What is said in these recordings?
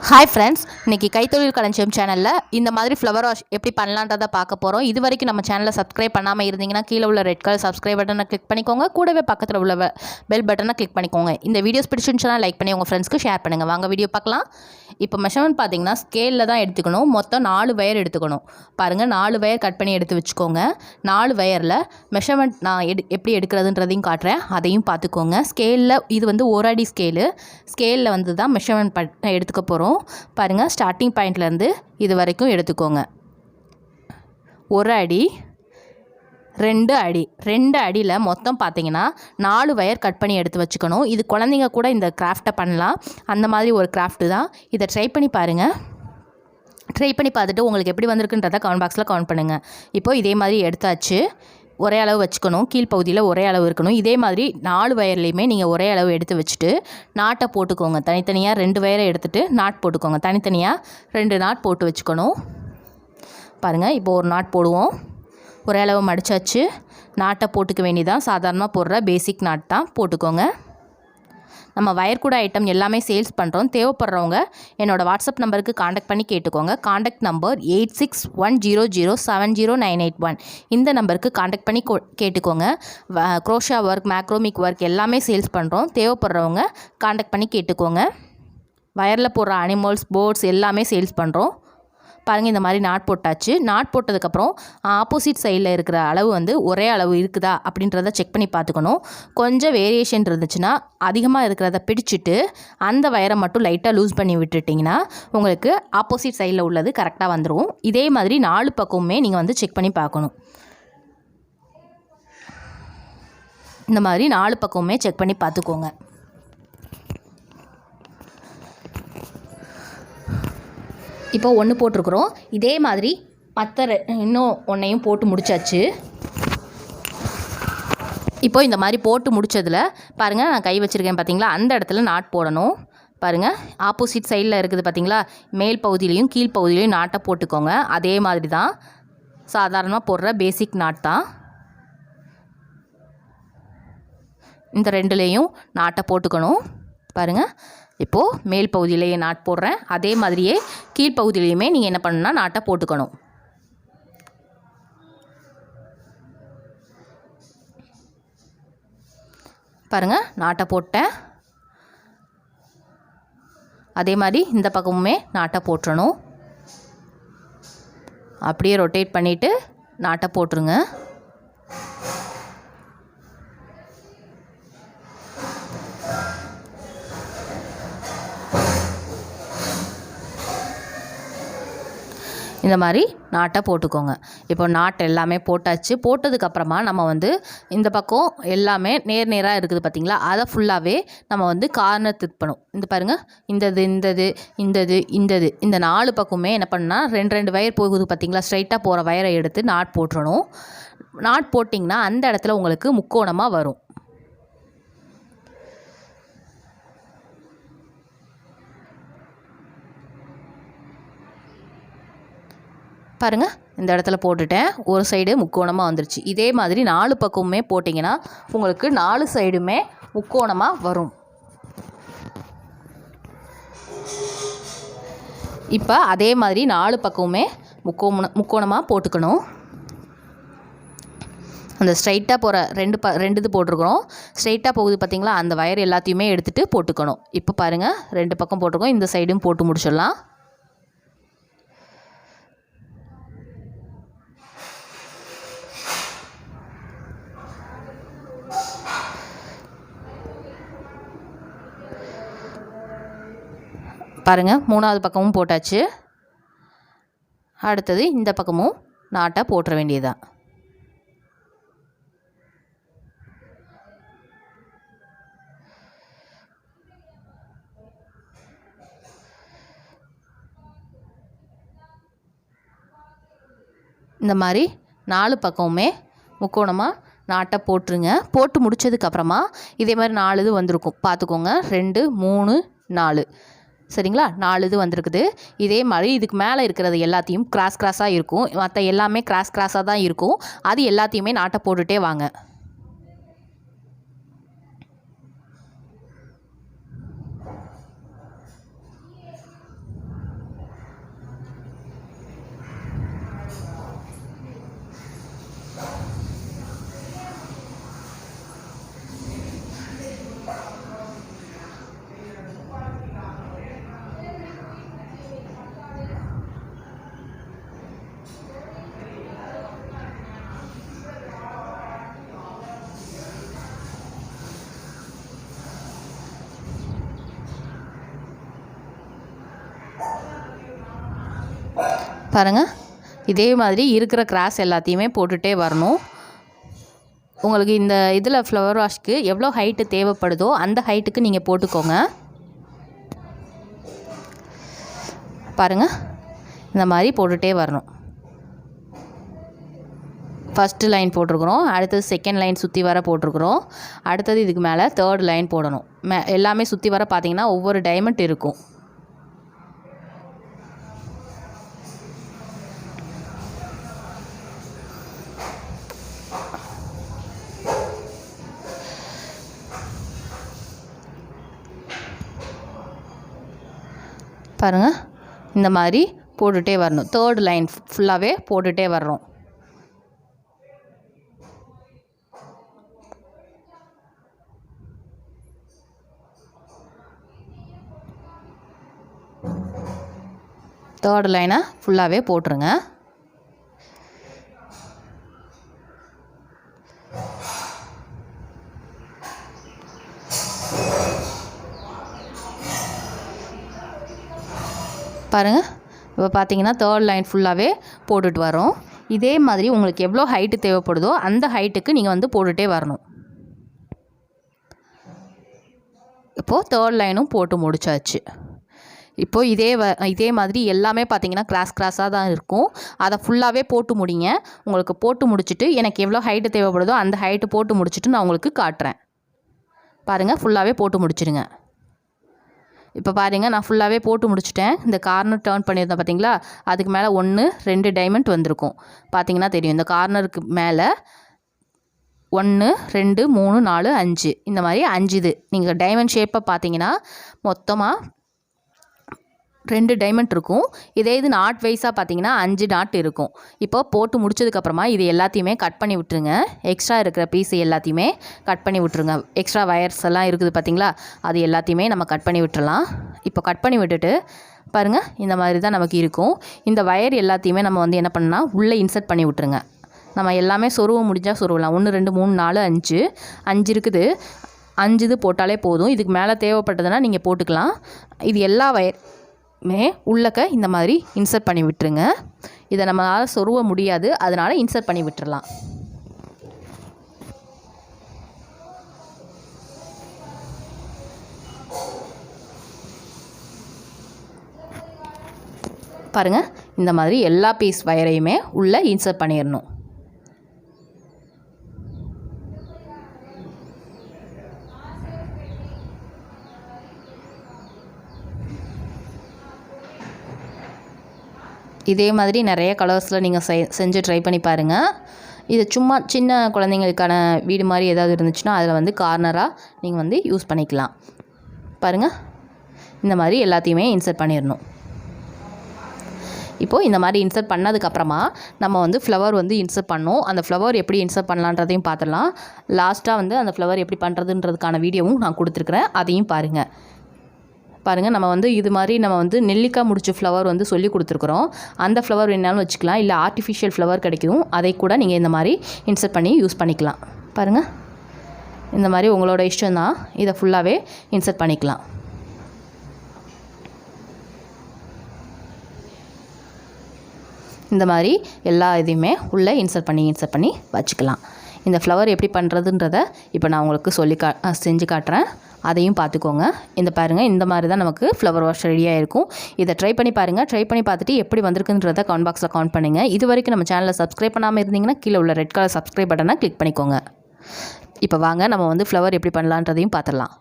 Hi friends, இன்றைக்கி கைத்தொழில் களஞ்சியம் சேனலில் இந்த மாதிரி ஃப்ளவர் வாஷ் எப்படி பண்ணலான்றதை பார்க்க போகிறோம். இது வரைக்கும் நம்ம சேனலை சப்ஸ்கிரைப் பண்ணாமல் இருந்தீங்கன்னா கீழே உள்ள ரெட் கலர் சப்ஸ்கிரைப் பட்டனை கிளிக் பண்ணிக்கோங்க. கூடவே பக்கத்தில் உள்ள பெல் பட்டனை கிளிக் பண்ணிக்கோங்க. இந்த வீடியோஸ் பிடிச்சிருந்துச்சுன்னா லைக் பண்ணி உங்கள் ஃப்ரெண்ட்ஸ்க்கு ஷேர் பண்ணுங்கள். வாங்க வீடியோ பார்க்கலாம். இப்போ மெஷர்மெண்ட் பார்த்தீங்கன்னா ஸ்கேலில் தான் எடுத்துக்கணும். மொத்தம் 4 வயர் எடுத்துக்கணும். பாருங்கள், 4 வயர் கட் பண்ணி எடுத்து வச்சுக்கோங்க. 4 வயரில் மெஷர்மெண்ட் நான் எப்படி எடுக்கிறதுன்றதையும் காட்டுறேன், அதையும் பார்த்துக்கோங்க. ஸ்கேலில் இது வந்து 1 அடி ஸ்கேலில் வந்து தான் மெஷர்மெண்ட் எடுத்துக்க போகிறோம். பாருங்கள், ஸ்டார்டிங் பாயிண்ட்லேருந்து இது வரைக்கும் எடுத்துக்கோங்க. 1 அடி 2 அடி 2 அடியில் மொத்தம் பார்த்தீங்கன்னா 4 வயர் கட் பண்ணி எடுத்து வச்சுக்கணும். இது குழந்தைங்க கூட இந்த கிராஃப்டை பண்ணலாம். அந்த மாதிரி ஒரு கிராஃப்ட்டு தான். இதை ட்ரை பண்ணி பாருங்கள். ட்ரை பண்ணி பார்த்துட்டு உங்களுக்கு எப்படி வந்திருக்குன்றதை கமெண்ட் பாக்ஸில் கமெண்ட் பண்ணுங்கள். இப்போது இதே மாதிரி எடுத்தாச்சு. ஒரே அளவு வச்சுக்கணும். கீழ்ப்பகுதியில் ஒரே அளவு இருக்கணும். இதே மாதிரி 4 வயர்லேயுமே நீங்கள் ஒரே அளவு எடுத்து வச்சுட்டு நாட்டை போட்டுக்கோங்க. தனித்தனியாக 2 வயரை எடுத்துகிட்டு நாட் போட்டுக்கோங்க. தனித்தனியாக 2 நாட் போட்டு வச்சுக்கணும். பாருங்கள், இப்போ ஒரு நாட் போடுவோம். ஒரே அளவு மடித்தாச்சு. நாட்டை போட்டுக்க வேண்டியதான். சாதாரணமாக போடுற பேசிக் நாட் தான் போட்டுக்கோங்க. நம்ம வயர் கூட ஐட்டம் எல்லாமே சேல்ஸ் பண்ணுறோம். தேவைப்படுறவங்க என்னோடய வாட்ஸ்அப் நம்பருக்கு காண்டாக்ட் பண்ணி கேட்டுக்கோங்க. Contact number 8610070981. இந்த நம்பருக்கு காண்டாக்ட் பண்ணி கேட்டுக்கோங்க. க்ரோஷா ஒர்க், மேக்ரோமிக் ஒர்க் எல்லாமே சேல்ஸ் பண்ணுறோம். தேவைப்படுறவங்க காண்டாக்ட் பண்ணி கேட்டுக்கோங்க. வயரில் போடுற அனிமல்ஸ், பேர்ட்ஸ் எல்லாமே சேல்ஸ் பண்ணுறோம். பாருங்கள், இந்த மாதிரி நாட் போட்டாச்சு. நாட் போட்டதுக்கப்புறம் ஆப்போசிட் சைடில் இருக்கிற அளவு வந்து ஒரே அளவு இருக்குதா அப்படின்றத செக் பண்ணி பார்த்துக்கணும். கொஞ்சம் வேரியேஷன் இருந்துச்சுன்னா அதிகமாக இருக்கிறத பிடிச்சிட்டு அந்த வயரை மட்டும் லைட்டாக லூஸ் பண்ணி விட்டுட்டிங்கன்னா உங்களுக்கு ஆப்போசிட் சைடில் உள்ளது கரெக்டாக வந்துடும். இதே மாதிரி 4 பக்கமுமே நீங்கள் வந்து செக் பண்ணி பார்க்கணும். இந்த மாதிரி 4 பக்கமுமே செக் பண்ணி பார்த்துக்கோங்க. இப்போ 1 போட்டிருக்கிறோம். இதே மாதிரி இன்னும் 1ஐயும் போட்டு முடிச்சாச்சு. இப்போ இந்த மாதிரி போட்டு முடித்ததில் பாருங்கள், நான் கை வச்சுருக்கேன் பார்த்தீங்களா, அந்த இடத்துல நாட் போடணும். பாருங்கள், ஆப்போசிட் சைடில் இருக்குது பார்த்தீங்களா, மேல் பகுதியிலையும் கீழ் பகுதியிலையும் நாட்டை போட்டுக்கோங்க. அதே மாதிரி தான் சாதாரணமாக போடுற பேசிக் நாட் தான். இந்த 2லேயும் நாட்டை போட்டுக்கணும். பாருங்கள், இப்போது மேல் பகுதியிலேயே நாட் போடுறேன். அதே மாதிரியே கீழ்ப்பகுதியிலையுமே நீங்கள் என்ன பண்ணணும்னா நாட்டை போட்டுக்கணும். பாருங்கள், நாட்டை போட்டேன். அதே மாதிரி இந்த பக்கமுமே நாட்டை போட்டுறணும். அப்படியே ரொட்டேட் பண்ணிவிட்டு நாட்டை போட்டுருங்க. இந்த மாதிரி நாட்டை போட்டுக்கோங்க. இப்போ நாட் எல்லாமே போட்டாச்சு. போட்டதுக்கப்புறமா நம்ம வந்து இந்த பக்கம் எல்லாமே நேராக இருக்குது பார்த்திங்களா, அதை ஃபுல்லாகவே நம்ம வந்து கார்னர் திருப்பணும். இந்த பாருங்கள், இந்த 4 பக்கமே என்ன பண்ணால் 2 வயர் போகுது பார்த்திங்களா, ஸ்ட்ரைட்டாக போகிற வயரை எடுத்து நாட் போட்டுறணும். நாட் போட்டிங்கன்னா அந்த இடத்துல உங்களுக்கு முக்கோணமாக வரும். பாருங்கள், இந்த இடத்துல போட்டுட்டேன். ஒரு சைடு முக்கோணமாக வந்துருச்சு. இதே மாதிரி 4 பக்கமுமே போட்டிங்கன்னா உங்களுக்கு 4 சைடுமே முக்கோணமாக வரும். இப்போ அதே மாதிரி 4 பக்கமுமே முக்கோணமாக போட்டுக்கணும். அந்த ஸ்ட்ரைட்டாக போகிற 2 இது போட்டிருக்கிறோம். ஸ்ட்ரைட்டாக போகுது பார்த்திங்களா, அந்த வயர் எல்லாத்தையுமே எடுத்துகிட்டு போட்டுக்கணும். இப்போ பாருங்கள், 2 பக்கம் போட்டிருக்கோம். இந்த சைடும் போட்டு முடிச்சிடலாம். பாருங்கள், 3வது பக்கமும் போட்டாச்சு. அடுத்தது இந்த பக்கமும் நாட்டை போட்டுற வேண்டியதுதான். இந்த மாதிரி 4 பக்கமுமே முக்கோணமாக நாட்டை போட்டுருங்க. போட்டு முடித்ததுக்கப்புறமா இதே மாதிரி 4 இது வந்திருக்கும் பார்த்துக்கோங்க. 2 3 4 சரிங்களா, 4 இது வந்திருக்குது. இதே மாதிரி இதுக்கு மேலே இருக்கிறது எல்லாத்தையும் கிராஸாக இருக்கும். மற்ற எல்லாமே கிராஸாக தான் இருக்கும். அது எல்லாத்தையுமே நாட்டை போட்டுகிட்டே வாங்க. பாருங்கள், இதே மாதிரி இருக்கிற கிராஸ் எல்லாத்தையுமே போட்டுகிட்டே வரணும். உங்களுக்கு இந்த இதில் ஃப்ளவர் வாஷ்க்கு எவ்வளோ ஹைட்டு தேவைப்படுதோ அந்த ஹைட்டுக்கு நீங்கள் போட்டுக்கோங்க. பாருங்கள், இந்த மாதிரி போட்டுகிட்டே வரணும். ஃபஸ்ட்டு லைன் போட்டிருக்கிறோம், அடுத்தது செகண்ட் லைன் சுற்றி வர போட்டிருக்கிறோம், அடுத்தது இதுக்கு மேலே தேர்ட் லைன் போடணும். எல்லாமே சுற்றி வர பார்த்திங்கன்னா ஒவ்வொரு டைமண்ட் இருக்கும். பாருங்கள், இந்த மாதிரி போட்டுகிட்டே வரணும். தேர்ட் லைன் ஃபுல்லாகவே போட்டுகிட்டே வர்றோம். தேர்ட் லைனை ஃபுல்லாகவே போட்டுருங்க. பாருங்கள், இப்போ பார்த்தீங்கன்னா தேர்ட் லைன் ஃபுல்லாகவே போட்டுட்டு வரோம். இதே மாதிரி உங்களுக்கு எவ்வளோ ஹைட்டு தேவைப்படுதோ அந்த ஹைட்டுக்கு நீங்கள் வந்து போட்டுகிட்டே வரணும். இப்போது தேர்ட் லைனும் போட்டு முடிச்சாச்சு. இப்போது இதே மாதிரி எல்லாமே பார்த்தீங்கன்னா கிராஸாக தான் இருக்கும். அதை ஃபுல்லாகவே போட்டு முடிங்க. உங்களுக்கு போட்டு முடிச்சுட்டு எனக்கு எவ்வளோ ஹைட்டு தேவைப்படுதோ அந்த ஹைட்டு போட்டு முடிச்சுட்டு நான் உங்களுக்கு காட்டுறேன். பாருங்கள், ஃபுல்லாகவே போட்டு முடிச்சிடுங்க. இப்போ பாருங்கள், நான் ஃபுல்லாகவே போட்டு முடிச்சிட்டேன். இந்த கார்னர் டர்ன் பண்ணியிருந்தேன் பார்த்தீங்களா, அதுக்கு மேலே 1 2 டைமண்ட் வந்திருக்கும். பார்த்தீங்கன்னா தெரியும், இந்த கார்னருக்கு மேலே 1 2 3 4 5 இந்த மாதிரி 5 இது. நீங்கள் டைமண்ட் ஷேப்பை பார்த்தீங்கன்னா மொத்தமாக 2 டைமண்ட் இருக்கும். இதே இது நாட் வைஸாக பார்த்தீங்கன்னா 5 நாட் இருக்கும். இப்போ போட்டு முடிச்சதுக்கப்புறமா இது எல்லாத்தையுமே கட் பண்ணி விட்டுருங்க. எக்ஸ்ட்ரா இருக்கிற பீஸ் எல்லாத்தையுமே கட் பண்ணி விட்டுருங்க. எக்ஸ்ட்ரா வயர்ஸ் எல்லாம் இருக்குது பார்த்தீங்களா, அது எல்லாத்தையுமே நம்ம கட் பண்ணி விட்டுறலாம். இப்போ கட் பண்ணி விட்டுட்டு பாருங்கள், இந்த மாதிரி தான் நமக்கு இருக்கும். இந்த வயர் எல்லாத்தையுமே நம்ம வந்து என்ன பண்ணால் உள்ளே இன்சர்ட் பண்ணி விட்டுருங்க. நம்ம எல்லாமே சொருவ முடிஞ்சால் சொருவலாம். 1 2 3 4 5 இருக்குது. 5 இது போட்டாலே போதும். இதுக்கு மேலே தேவைப்பட்டதுன்னா நீங்கள் போட்டுக்கலாம். இது எல்லா உள்ளக்க இந்த மாதிரி இன்சர்ட் பண்ணி விட்டுருங்க. இதை நம்மளால் சொருவ முடியாது, அதனால் இன்சர்ட் பண்ணி விட்டுறலாம். பாருங்கள், இந்த மாதிரி எல்லா பீஸ் வயரையுமே உள்ளே இன்சர்ட் பண்ணிடணும். இதே மாதிரி நிறைய கலர்ஸில் நீங்கள் செஞ்சு ட்ரை பண்ணி பாருங்கள். இது சும்மா சின்ன குழந்தைங்களுக்கான வீடு மாதிரி ஏதாவது இருந்துச்சுன்னா அதில் வந்து கார்னராக நீங்கள் வந்து யூஸ் பண்ணிக்கலாம். பாருங்கள், இந்த மாதிரி எல்லாத்தையுமே இன்சர்ட் பண்ணிடணும். இப்போது இந்த மாதிரி இன்சர்ட் பண்ணதுக்கப்புறமா நம்ம வந்து ஃப்ளவர் வந்து இன்சர்ட் பண்ணோம். அந்த ஃப்ளவர் எப்படி இன்சர்ட் பண்ணலான்றதையும் பார்த்துடலாம். லாஸ்ட்டாக வந்து அந்த ஃப்ளவர் எப்படி பண்ணுறதுன்றதுக்கான வீடியோவும் நான் கொடுத்துருக்குறேன், அதையும் பாருங்கள். நம்ம வந்து இது மாதிரி நம்ம வந்து நெல்லிக்காய் முடிச்ச ஃப்ளவர் வந்து சொல்லி கொடுத்துருக்குறோம். அந்த ஃப்ளவர் வேணாலும் வச்சுக்கலாம், இல்லை ஆர்டிஃபிஷியல் ஃப்ளவர் கிடைக்கும், அதை கூட நீங்கள் இந்த மாதிரி இன்சர்ட் பண்ணி யூஸ் பண்ணிக்கலாம். பாருங்கள், இந்த மாதிரி உங்களோட இஷ்டம் தான். இதை ஃபுல்லாகவே இன்சர்ட் பண்ணிக்கலாம். இந்த மாதிரி எல்லா இதையுமே உள்ளே இன்சர்ட் பண்ணி வச்சுக்கலாம். இந்த ஃப்ளவர் எப்படி பண்ணுறதுன்றதை இப்போ நான் உங்களுக்கு செஞ்சு காட்டுறேன், அதையும் பார்த்துக்கோங்க. இந்த பாருங்கள், இந்த மாதிரி தான் நமக்கு ஃப்ளவர் வாஷ் ரெடியாக இருக்கும். இதை ட்ரை பண்ணி பாருங்கள். ட்ரை பண்ணி பார்த்துட்டு எப்படி வந்திருக்குன்றதை கமெண்ட் பாக்ஸில் கமெண்ட் பண்ணுங்கள். இது வரைக்கும் நம்ம சேனலை சப்ஸ்கிரைப் பண்ணாமல் இருந்தீங்கன்னா கீழே உள்ள ரெட் கலர் சப்ஸ்கிரைப் பட்டனை கிளிக் பண்ணிக்கோங்க. இப்போ வாங்க நம்ம வந்து ஃப்ளவர் எப்படி பண்ணலான்றதையும் பார்த்துடலாம்.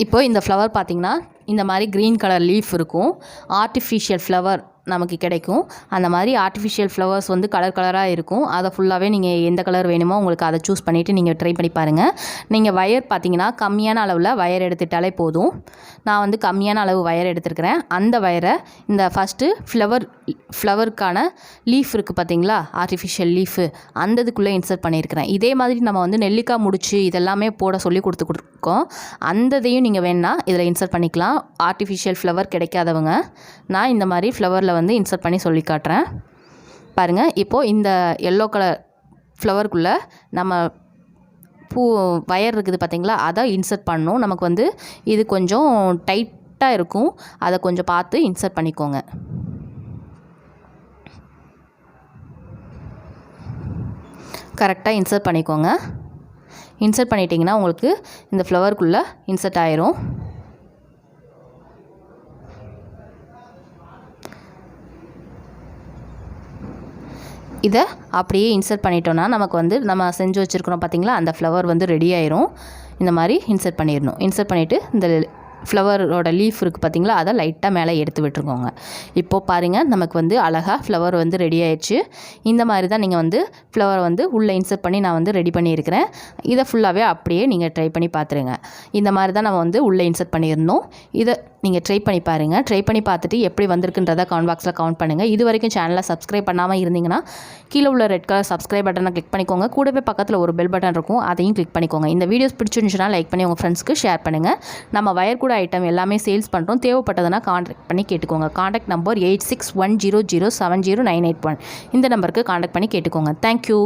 இப்போ இந்த ஃப்ளவர் பார்த்திங்கன்னா இந்த மாதிரி க்ரீன் கலர் லீஃப் இருக்கும். ஆர்டிஃபிஷியல் ஃப்ளவர் நமக்கு கிடைக்கும். அந்த மாதிரி ஆர்டிஃபிஷியல் ஃப்ளவர்ஸ் வந்து கலராக இருக்கும். அதை ஃபுல்லாகவே நீங்கள் எந்த கலர் வேணுமோ உங்களுக்கு அதை சூஸ் பண்ணிவிட்டு நீங்கள் ட்ரை பண்ணி பாருங்கள். நீங்கள் வயர் பார்த்தீங்கன்னா கம்மியான அளவில் வயர் எடுத்துட்டாலே போதும். நான் வந்து கம்மியான அளவு வயர் எடுத்துருக்கிறேன். அந்த வயரை இந்த ஃபஸ்ட்டு ஃப்ளவருக்கான லீஃப் இருக்குது பார்த்தீங்களா, ஆர்டிஃபிஷியல் லீஃபு, அந்த இதுக்குள்ளே இன்சர்ட் பண்ணியிருக்கிறேன். இதே மாதிரி நம்ம வந்து நெல்லிக்காய் முடிச்சு இதெல்லாமே போட சொல்லி கொடுத்துருக்கோம். அந்த இதையும் நீங்கள் வேணால் இதில் இன்சர்ட் பண்ணிக்கலாம். ஆர்டிஃபிஷியல் ஃப்ளவர் கிடைக்காதவங்க நான் இந்த மாதிரி ஃப்ளவரில் வந்து இன்சர்ட் பண்ணி சொல்லி காட்டுறேன். பாருங்கள், இப்போது இந்த எல்லோ கலர் ஃப்ளவருக்குள்ளே நம்ம வயர் இருக்குது பார்த்தீங்களா, அதை இன்சர்ட் பண்ணணும். நமக்கு வந்து இது கொஞ்சம் டைட்டாக இருக்கும், அதை கொஞ்சம் பார்த்து இன்சர்ட் பண்ணிக்கோங்க. கரெக்டாக இன்சர்ட் பண்ணிக்கோங்க. இன்சர்ட் பண்ணிட்டீங்கன்னா உங்களுக்கு இந்த ஃப்ளவருக்குள்ளே இன்சர்ட் ஆயிரும். இதை அப்படியே இன்சர்ட் பண்ணிட்டோன்னா நமக்கு வந்து நம்ம செஞ்சு வச்சுருக்கிறோம் பார்த்திங்களா, அந்த ஃப்ளவர் வந்து ரெடி ஆயிரும். இந்த மாதிரி இன்சர்ட் பண்ணிடணும். இன்சர்ட் பண்ணிவிட்டு இந்த ஃப்ளவரோட லீஃப் இருக்குது பார்த்திங்களா, அதை லைட்டாக மேலே எடுத்து விட்டுருக்கோங்க. இப்போது பாருங்கள் நமக்கு வந்து அழகாக ஃப்ளவர் வந்து ரெடி ஆயிடுச்சு. இந்த மாதிரி தான் நீங்கள் வந்து ஃப்ளவர் வந்து உள்ளே இன்சர்ட் பண்ணி நான் வந்து ரெடி பண்ணியிருக்கிறேன். இதை ஃபுல்லாகவே அப்படியே நீங்கள் ட்ரை பண்ணி பார்த்துருங்க. இந்த மாதிரி தான் நம்ம வந்து உள்ளே இன்சர்ட் பண்ணியிருந்தோம். இதை நீங்கள் ட்ரை பண்ணி பாருங்கள். ட்ரை பண்ணி பார்த்துட்டு எப்படி வந்திருக்குன்றதை கமெண்ட் பாக்ஸில் கமெண்ட் பண்ணுங்கள். இது வரைக்கும் சேனலை சப்ஸ்கிரைப் பண்ணாமல் இருந்தீங்கன்னா கீழே உள்ள ரெட் கலர் சப்ஸ்கிரைப் பட்டனை கிளிக் பண்ணிக்கோங்க. கூடவே பக்கத்தில் ஒரு பெல் பட்டன் இருக்கும், அதையும் கிளிக் பண்ணிக்கோங்க. இந்த வீடியோஸ் பிடிச்சிருந்துச்சுன்னா லைக் பண்ணி உங்கள் ஃப்ரெண்ட்ஸ்க்கு ஷேர் பண்ணுங்கள். நம்ம வயர் கூட ஐட்டம் எல்லாமே சேல்ஸ் பண்ணுறோம். தேவைப்பட்டதுன்னா கான்டாக்ட் பண்ணி கேட்டுக்கோங்க. Contact number 8610070981. இந்த நம்பருக்கு கான்டாக்ட் பண்ணி கேட்டுக்கோங்க. தேங்க்யூ.